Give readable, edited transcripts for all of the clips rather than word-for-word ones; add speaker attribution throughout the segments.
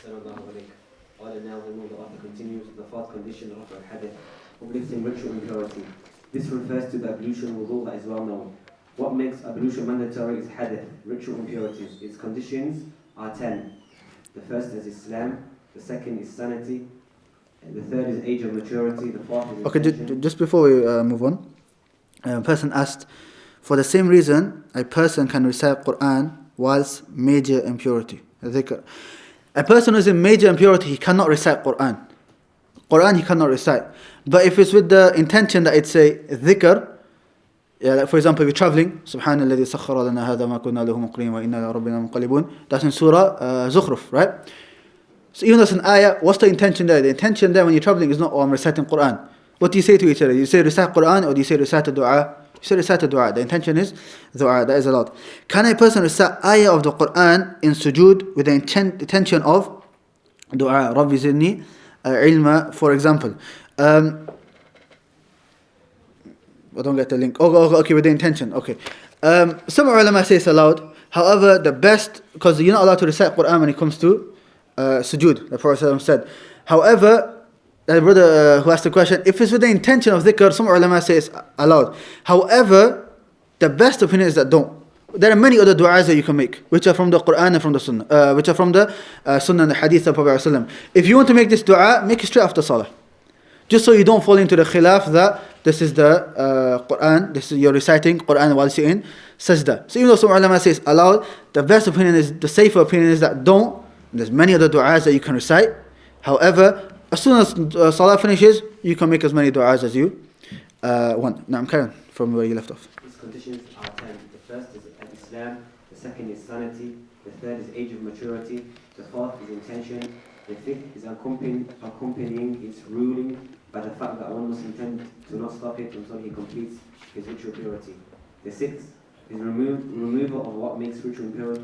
Speaker 1: Now the author continues the fourth condition of al-hadath, uplifting ritual impurity. This refers to the ablution wudu that is well known. What makes ablution mandatory is hadath, ritual impurities. Its conditions are 10. The first is Islam, the second is sanity, the third is age of maturity, the fourth is
Speaker 2: Okay, just before we move on, a person asked, for the same reason, a person can recite Quran whilst major impurity. A person who is in major impurity, he cannot recite Quran. Quran he cannot recite. But if it's with the intention that it's a dhikr, like for example, if you're traveling, Subhanalladhi sakhara lana hadha ma kunna lahu muqrin wa inna ila rabbina munqalibun. That's in Surah Zukhruf, right? So even though it's an ayah, what's the intention there? The intention there when you're traveling is not, oh, I'm reciting Quran. What do you say to each other? You say recite Quran or do you say recite a dua? You say recite a dua. The intention is dua, that is allowed. Can a person recite ayah of the Quran in sujood with the intention of dua? Rabbi zidni ilma, for example. I don't get the link. Okay, with the intention. Okay. Some ulama say it's allowed. However, the best, because you're not allowed to recite Quran when it comes to sujood, the Prophet said. However, the brother who asked the question, if it's with the intention of dhikr, some ulama say it's allowed. However, the best opinion is that don't. There are many other du'as that you can make, which are from the Quran and from the Sunnah, which are from the Sunnah and the Hadith of Prophet ﷺ. If you want to make this du'a, make it straight after Salah. Just so you don't fall into the khilaf that this is the Quran, this is you're reciting Quran while you're in sajda. So even though some ulama say it's allowed, the best opinion is, the safer opinion is that don't. There's many other du'as that you can recite. However, as soon as Salah finishes, you can make as many du'as as you want. Now I'm carrying from where you left off.
Speaker 1: These conditions are 10. The first is Islam, the second is sanity, the third is age of maturity, the fourth is intention, the fifth is accompanying its ruling by the fact that one must intend to not stop it until he completes his ritual purity. The sixth is removal of what makes ritual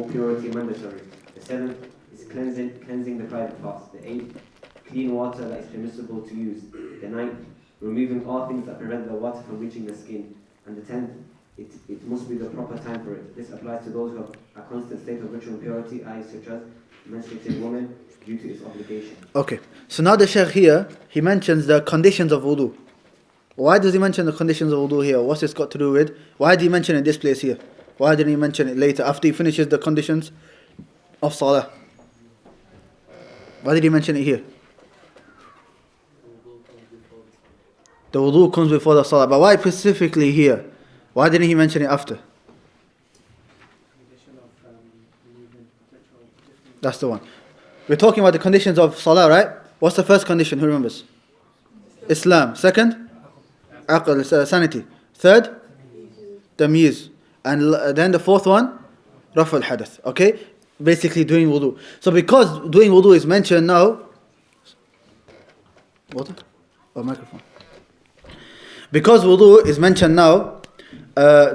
Speaker 1: purity mandatory. The seventh is cleansing the private parts. The eighth, clean water that is permissible to use. The ninth, removing all things that prevent the water from reaching the skin. And the 10th, it must be the proper time for it. This applies to those who have a constant state of ritual impurity, i.e. such as menstruating woman, due to its obligation.
Speaker 2: Okay, so now the Shaykh here, he mentions the conditions of wudu. Why does he mention the conditions of wudu here? What's this got to do with? Why did he mention it in this place here? Why didn't he mention it later, after he finishes the conditions of Salah? Why did he mention it here? The wudu comes before the Salah, but why specifically here? Why didn't he mention it after? That's the one. We're talking about the conditions of Salah, right? What's the first condition? Who remembers? Islam. Second? Aql, sanity. Third? Tamyiz. And then the fourth one? Raf al-hadath. Okay? Basically doing wudu. So because doing wudu is mentioned now... Water? Or microphone? Because wudu is mentioned now,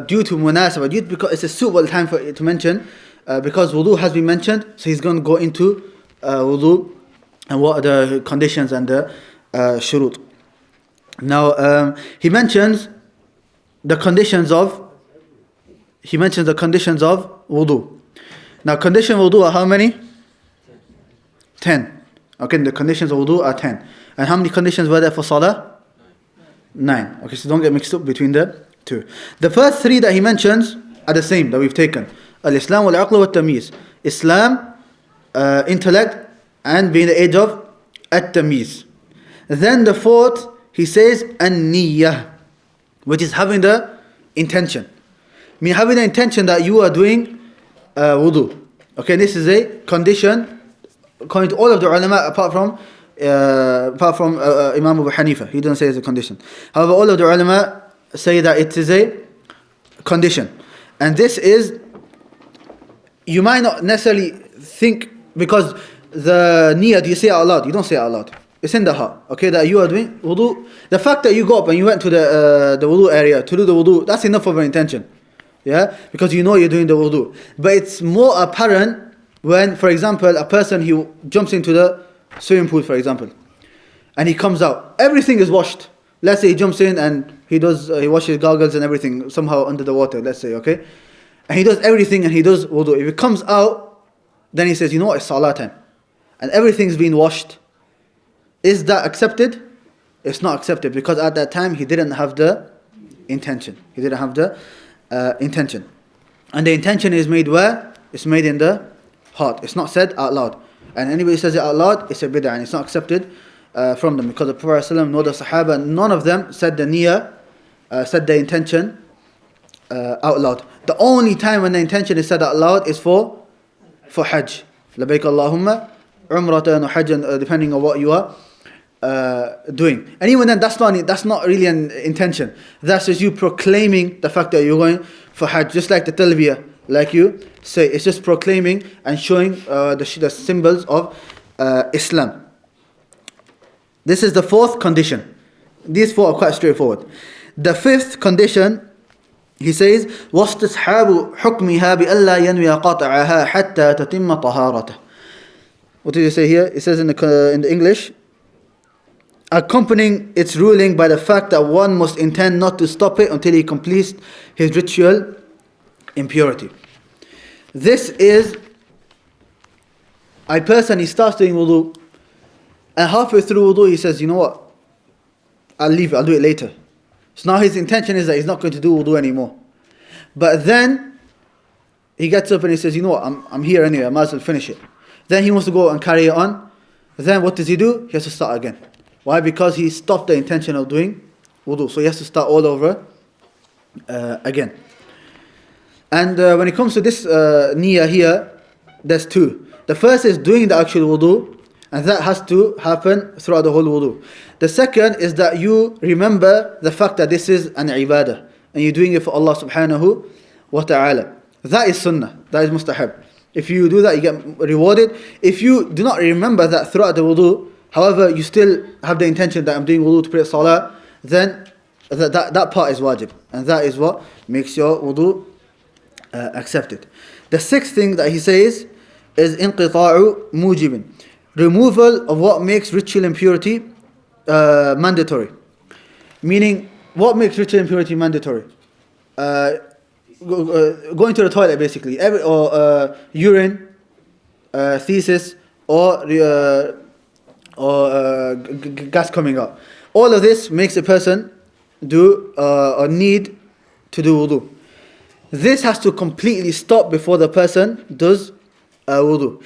Speaker 2: due to munasabah, because it's a suitable time for it to mention, because wudu has been mentioned, so he's going to go into wudu and what are the conditions and the shurut. Now he mentions the conditions of wudu. Now condition of wudu are how many? 10. Okay, the conditions of wudu are 10. And how many conditions were there for salah? 9. Okay, so don't get mixed up between the two. The first 3 that he mentions are the same that we've taken. Al-Islam wal-Aql wal-Tamyiz. Islam, intellect, and being the age of at-Tamyiz. Then the 4th, he says, an-Niyyah, which is having the intention. Having the intention that you are doing wudu. Okay, this is a condition, according to all of the ulama, apart from Imam Abu Hanifa. He doesn't say it's a condition. However, all of the ulama say that it is a condition. And this is, you might not necessarily think, because the niyyah, do you say it out loud? You don't say it out loud. It's in the heart. Okay, that you are doing wudu. The fact that you go up and you went to the wudu area to do the wudu, that's enough of an intention. Yeah, because you know you're doing the wudu. But it's more apparent when, for example, a person, he jumps into the swimming pool, for example, and he comes out. Everything is washed. Let's say he jumps in and he washes goggles and everything somehow under the water, let's say, okay? And he does everything and he does wudu. If he comes out, then he says, you know what, it's salah time. and everything's been washed, is that accepted? It's not accepted, because at that time he didn't have the intention. He didn't have the intention. And the intention is made where? It's made in the heart. It's not said out loud. And anybody says it out loud, it's a bid'ah, and it's not accepted from them. Because the Prophet ﷺ, nor the Sahaba, none of them said the niyyah, said the intention out loud. The only time when the intention is said out loud is for Hajj. Labayk Allahumma umratan or hajjan, depending on what you are doing. And even then, that's not really an intention. That's just you proclaiming the fact that you're going for Hajj, just like the talbiyah, like you say. It's just proclaiming and showing the symbols of Islam. This is the fourth condition. These four are quite straightforward. The fifth condition, he says, وَاسْتِصْحَابُ حُكْمِهَا بِأَلَّا يَنْوِيَ قَطْعَهَا حَتَّى تَتِمَّ طَهَارَتَهُ. What did he say here? It says in the English, accompanying its ruling by the fact that one must intend not to stop it until he completes his ritual impurity. This is, a person, he starts doing wudu, and halfway through wudu he says, you know what, I'll leave it, I'll do it later. So now his intention is that he's not going to do wudu anymore. But then he gets up and he says, you know what, I'm here anyway, I might as well finish it. Then he wants to go and carry it on. Then what does he do? He has to start again. Why? Because he stopped the intention of doing wudu. So he has to start all over again. And when it comes to this niyyah here, there's two. The first is doing the actual wudu, and that has to happen throughout the whole wudu. The second is that you remember the fact that this is an ibadah, and you're doing it for Allah subhanahu wa ta'ala. That is sunnah, that is mustahab. If you do that, you get rewarded. If you do not remember that throughout the wudu, however, you still have the intention that I'm doing wudu to pray salah, then that part is wajib. And that is what makes your wudu accepted. The sixth thing that he says is inqita'u mujibin. Removal of what makes ritual impurity mandatory. Meaning, what makes ritual impurity mandatory? Going to the toilet, basically, or urine, thesis, or gas coming out. All of this makes a person do or need to do wudu. This has to completely stop before the person does wudu.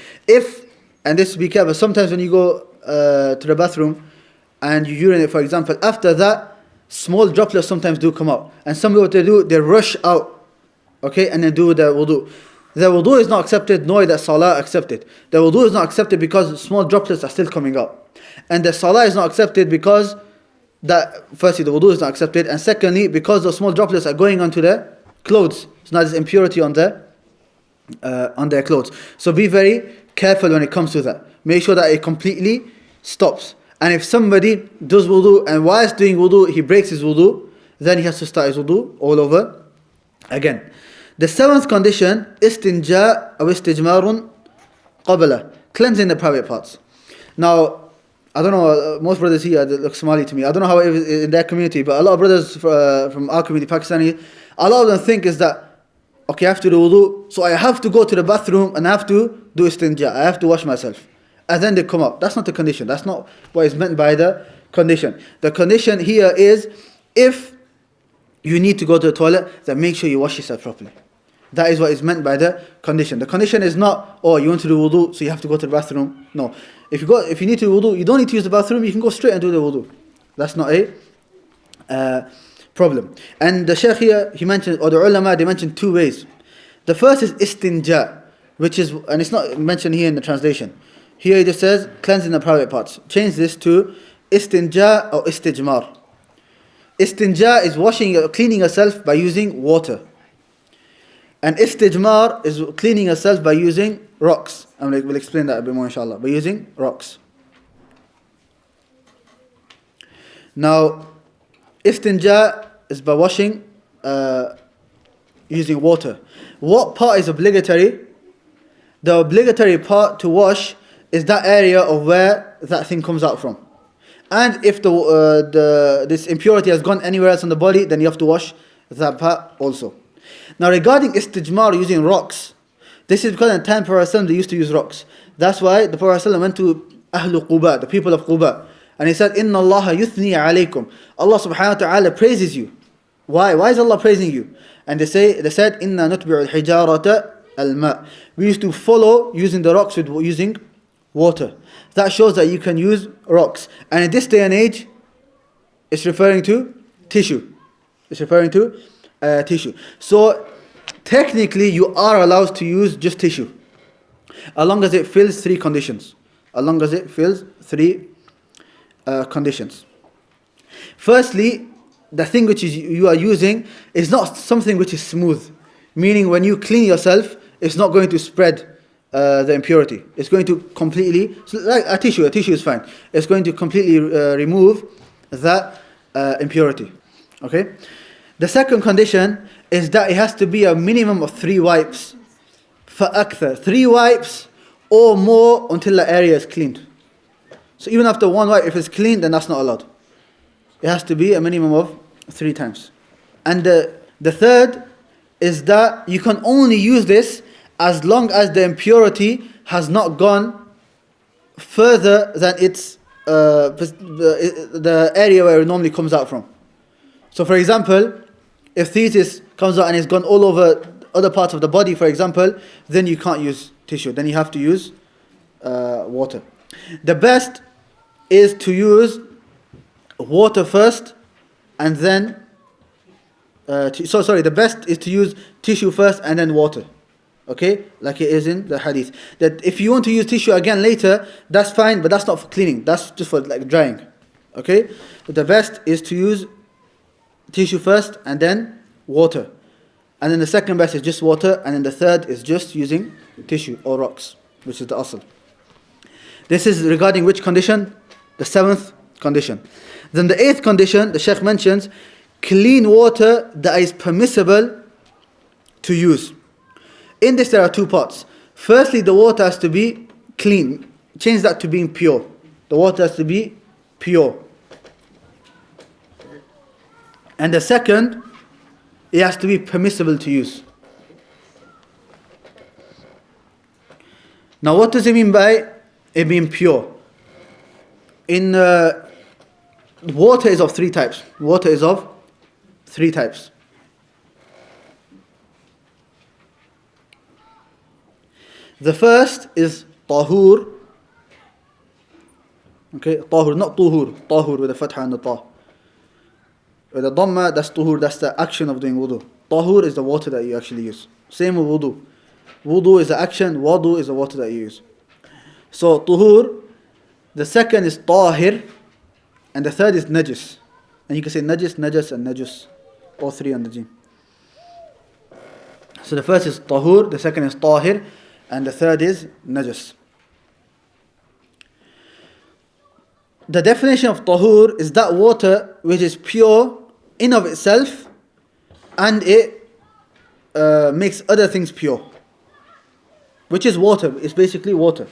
Speaker 2: And this, be careful, sometimes when you go to the bathroom and you urinate, for example, after that, small droplets sometimes do come out. And some people, what they do, they rush out. Okay, and then do the wudu. The wudu is not accepted, nor is the salah accepted. The wudu is not accepted because small droplets are still coming out. And the salah is not accepted because firstly, the wudu is not accepted, and secondly, because those small droplets are going onto their clothes. So now there's impurity on their clothes. So be very careful when it comes to that. Make sure that it completely stops. And if somebody does wudu, and whilst doing wudu, he breaks his wudu, then he has to start his wudu all over again. The seventh condition, istinja or istijmarun qabla, cleansing the private parts. Now, I don't know, most brothers here look Somali to me. I don't know how it is in their community, but a lot of brothers from our community, Pakistani, a lot of them think is that, okay, I have to do wudu, so I have to go to the bathroom and I have to do istinja, I have to wash myself. And then they come up. That's not the condition. That's not what is meant by the condition. The condition here is, if you need to go to the toilet, then make sure you wash yourself properly. That is what is meant by the condition. The condition is not, oh, you want to do wudu, so you have to go to the bathroom. No. If you need to do wudu, you don't need to use the bathroom, you can go straight and do the wudu. That's not a problem. And the Shaykh here, he mentioned, or the ulama, they mentioned two ways. The first is istinja, which is, and it's not mentioned here in the translation. Here it just says, cleansing the private parts. Change this to istinja or istijmar. Istinja is cleaning yourself by using water. And istijmar is cleaning yourself by using rocks. And we'll explain that a bit more, inshallah. By using rocks. Now, istinja is by washing using water. What part is obligatory? The obligatory part to wash is that area of where that thing comes out from. And if this impurity has gone anywhere else on the body, then you have to wash that part also. Now regarding istijmar, using rocks, this is because in the time Prophet they used to use rocks. That's why the Prophet ﷺ went to Ahlu Quba, the people of Quba, and he said, Inna Allah yuthni alaykum. Allah subhanahu wa ta'ala praises you. Why? Why is Allah praising you? And they said, Inna nutbi'u al-hijarata al-ma. We used to follow using the rocks with using water. That shows that you can use rocks. And in this day and age, it's referring to tissue. It's referring to tissue. So technically you are allowed to use just tissue, as long as it fills three conditions. As long as it fills three conditions. Firstly, the thing which you are using is not something which is smooth. Meaning when you clean yourself, it's not going to spread the impurity. It's going to completely, so like a tissue is fine. It's going to completely remove that impurity. Okay? The second condition is that it has to be a minimum of 3 wipes. فَأَكْثَرْ 3 wipes or more until the area is cleaned. So even after 1 wipe, if it's clean, then that's not allowed. It has to be a minimum of 3 times. And the third is that you can only use this as long as the impurity has not gone further than its the area where it normally comes out from. So for example, if thesis comes out and it's gone all over other parts of the body, for example, then you can't use tissue. Then you have to use water. The best is to use water first and then the best is to use tissue first and then water. Okay, like it is in the hadith. That if you want to use tissue again later, that's fine, but that's not for cleaning. That's just for like drying. Okay, but the best is to use tissue first and then water. And then the second best is just water, and then the third is just using tissue or rocks, which is the asl. This is regarding which condition? The 7th condition. Then the 8th condition, the Shaykh mentions, clean water that is permissible to use. In this there are 2 parts. Firstly, the water has to be clean. Change that to being pure. The water has to be pure. And the second, it has to be permissible to use. Now what does it mean by it being pure? In water is of 3 types. Water is of 3 types. The first is tahur. Okay, tahur, not tuhur. Tahur with a fatha and the ta. With a dhamma, that's tuhur, that's the action of doing wudu. Tahur is the water that you actually use. Same with wudu. Wudu is the action, wudu is the water that you use. So tuhur, the second is tahir, and the third is najis. And you can say najis, najas, and najus. All 3 on the jinn. So the first is tahur, the second is tahir, and the third is najas. The definition of tahur is that water which is pure in of itself and it makes other things pure. Which is water, it's basically water.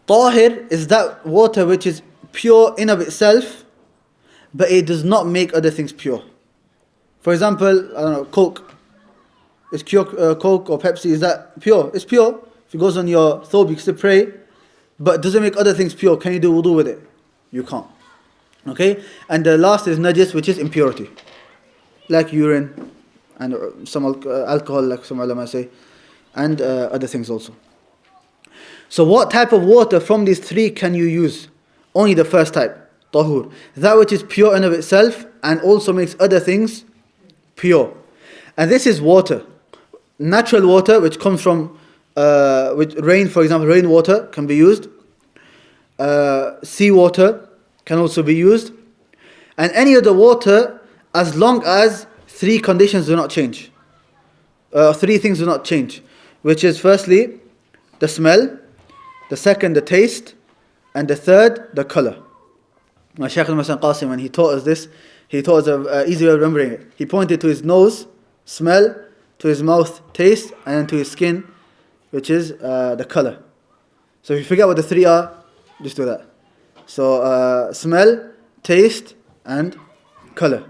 Speaker 2: Tahir is that water which is pure in of itself, but it does not make other things pure. For example, I don't know, Coke. Is Coke or Pepsi, is that pure? It's pure. If it goes on your thobe, you can still pray. But does it make other things pure? Can you do wudu with it? You can't. Okay? And the last is najis, which is impurity. Like urine and some alcohol, like some ulama say. And other things also. So what type of water from these 3 can you use? Only the first type, tahur. That which is pure in of itself and also makes other things pure. And this is water. Natural water, which comes from with rain, for example, rainwater can be used. Seawater can also be used. And any other water, as long as 3 conditions do not change. 3 things do not change. Which is firstly, the smell. The second, the taste. And the third, the color. My Shaykh al-Masan Qasim, when he taught us this, he taught us an easy way of remembering it. He pointed to his nose, smell, to his mouth, taste, and then to his skin, which is the color. So if you forget what the 3 are, just do that. So smell, taste, and color.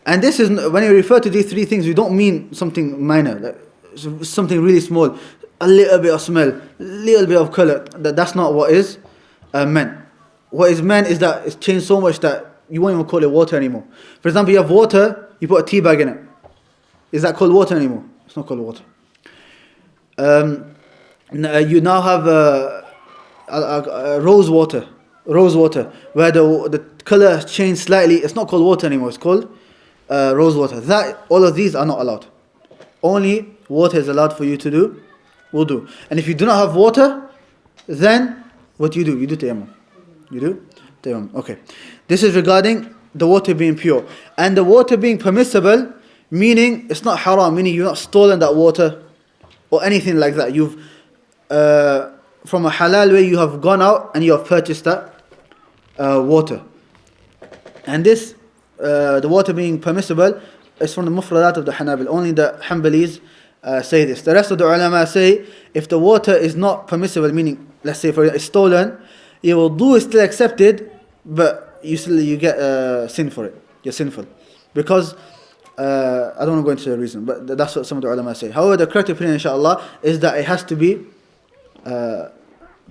Speaker 2: And this is, when you refer to these 3 things, we don't mean something minor. Like, something really small, a little bit of smell, little bit of color. That's not what is meant. What is meant is that it's changed so much that you won't even call it water anymore. For example, you have water, you put a tea bag in it. Is that called water anymore? It's not called water. You now have rose water, where the color has changed slightly. It's not called water anymore. It's called rose water. All of these are not allowed. Only water is allowed for you to do wudu. And if you do not have water, then what do? You do tayammum. You do tayammum. Okay. This is regarding the water being pure. And the water being permissible, meaning it's not haram, meaning you've not stolen that water or anything like that. You've from a halal way, you have gone out and you have purchased that water. And this, the water being permissible, is from the mufradat of the Hanabil. Only the Hanbalis say this. The rest of the ulama say, if the water is not permissible, meaning, let's say for example, it's stolen, your wudu is still accepted, but you get sin for it. You're sinful. Because, I don't want to go into the reason, but that's what some of the ulama say. However, the correct opinion, inshallah, is that it has to be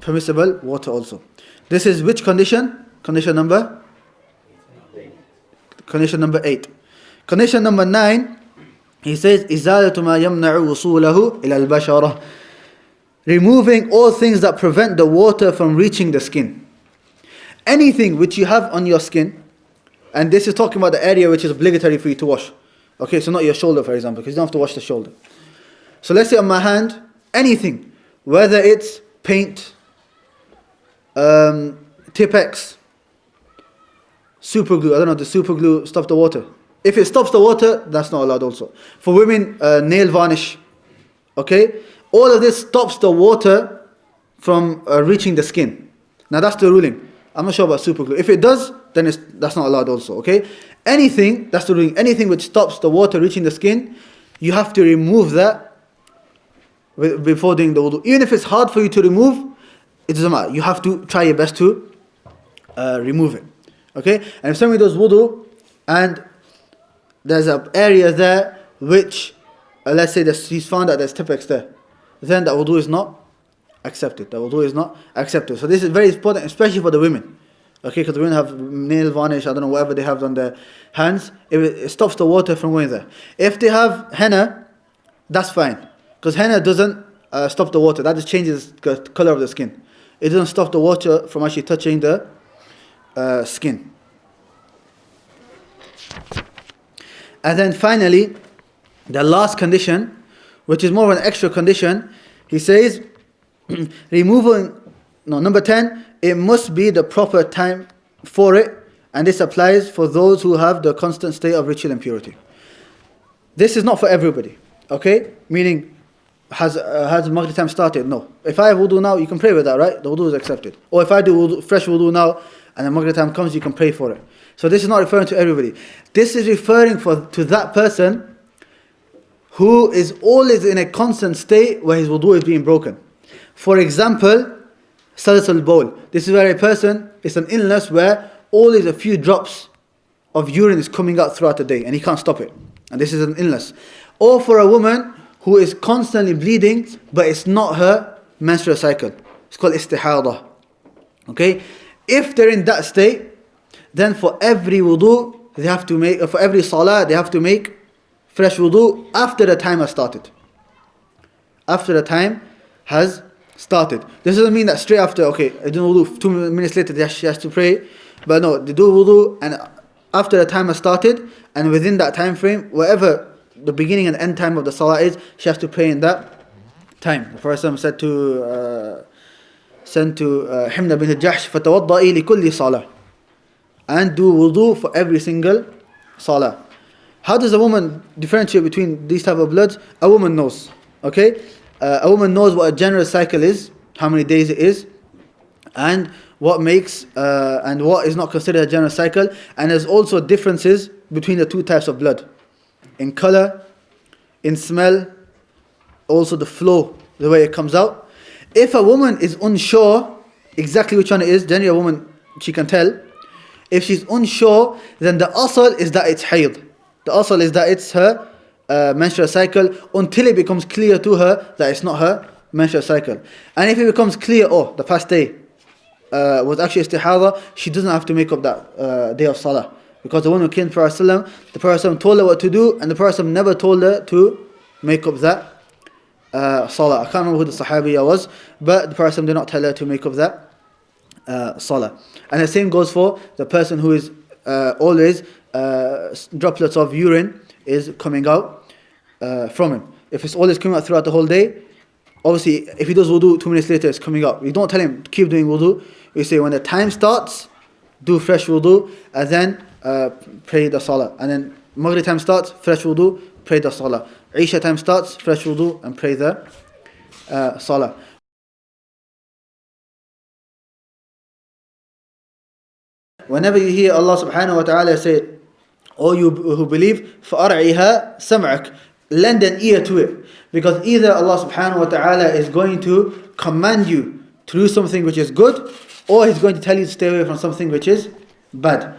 Speaker 2: permissible water also. This is which condition? Condition number 8. Condition number 9, he says, إِزَالَةُ مَا يَمْنَعُ وُصُولَهُ إِلَى الْبَشَرَةِ, removing all things that prevent the water from reaching the skin. Anything which you have on your skin, and this is talking about the area which is obligatory for you to wash. Okay, so not your shoulder, for example, because you don't have to wash the shoulder. So let's say on my hand, anything, whether it's paint, Tipex, super glue. I don't know, the super glue stop the water. If it stops the water, that's not allowed also. For women, nail varnish. Okay? All of this stops the water from reaching the skin. Now that's the ruling. I'm not sure about super glue. If it does, then that's not allowed also. Okay? Anything, that's the ruling. Anything which stops the water reaching the skin, you have to remove that before doing the wudu. Even if it's hard for you to remove, it doesn't matter. You have to try your best to remove it. Okay? And if somebody does wudu and there's an area there which, let's say he's found that there's Tipex there, then that wudu is not accepted. That wudu is not accepted. So this is very important, especially for the women. Okay? Because the women have nail varnish, I don't know, whatever they have on their hands. It stops the water from going there. If they have henna, that's fine. Because henna doesn't stop the water. That just changes the color of the skin. It doesn't stop the water from actually touching the skin. And then finally, the last condition, which is more of an extra condition, he says, number 10, it must be the proper time for it, and this applies for those who have the constant state of ritual impurity. This is not for everybody, okay? Meaning, has Maghrib time started? No. If I have wudu now, you can pray with that, right? The wudu is accepted. Or if I do fresh wudu now, and then Maghrib time comes, you can pray for it. So this is not referring to everybody. This is referring to that person who is always in a constant state where his wudu is being broken. For example, salatul bawl. This is where a person, it's an illness where always a few drops of urine is coming out throughout the day and he can't stop it. And this is an illness. Or for a woman who is constantly bleeding, but it's not her menstrual cycle. It's called istihadah. Okay? If they're in that state, then for every wudu, they have to make, for every salah, they have to make fresh wudu after the time has started. After the time has started. This doesn't mean that straight after, okay, I do wudu, 2 minutes later she has to pray. But no, they do wudu and after the time has started, and within that time frame, whatever the beginning and end time of the salah is, she has to pray in that time. The Prophet said to Himna bint Jahsh, فَتَوَضَّئِ لِكُلِّ صَلَةٍ, and do wudu for every single salah. How does a woman differentiate between these type of bloods? A woman knows, okay? A woman knows what a general cycle is, how many days it is, and what makes and what is not considered a general cycle. And there's also differences between the two types of blood, in color, in smell, also the flow, the way it comes out. If a woman is unsure exactly which one it is, generally a woman, she can tell. If she's unsure, then the asal is that it's hayd. The asal is that it's her menstrual cycle until it becomes clear to her that it's not her menstrual cycle. And if it becomes clear, oh, the past day was actually istihada, she doesn't have to make up that day of salah. Because the one who came to the Prophet told her what to do, and the Prophet never told her to make up that salah. I can't remember who the Sahabiya was, but the Prophet did not tell her to make up that salah. And the same goes for the person who is always droplets of urine is coming out from him. If it's always coming out throughout the whole day, obviously if he does wudu, 2 minutes later it's coming out. You don't tell him to keep doing wudu. You say when the time starts, do fresh wudu, and then pray the salah. And then Maghrib time starts, fresh wudu, pray the salah. Isha time starts, fresh wudu, and pray the salah. Whenever you hear Allah subhanahu wa ta'ala say, "O you who believe, فَأَرْعِهَا سَمْعَكَ," lend an ear to it. Because either Allah subhanahu wa ta'ala is going to command you to do something which is good, or He's going to tell you to stay away from something which is bad.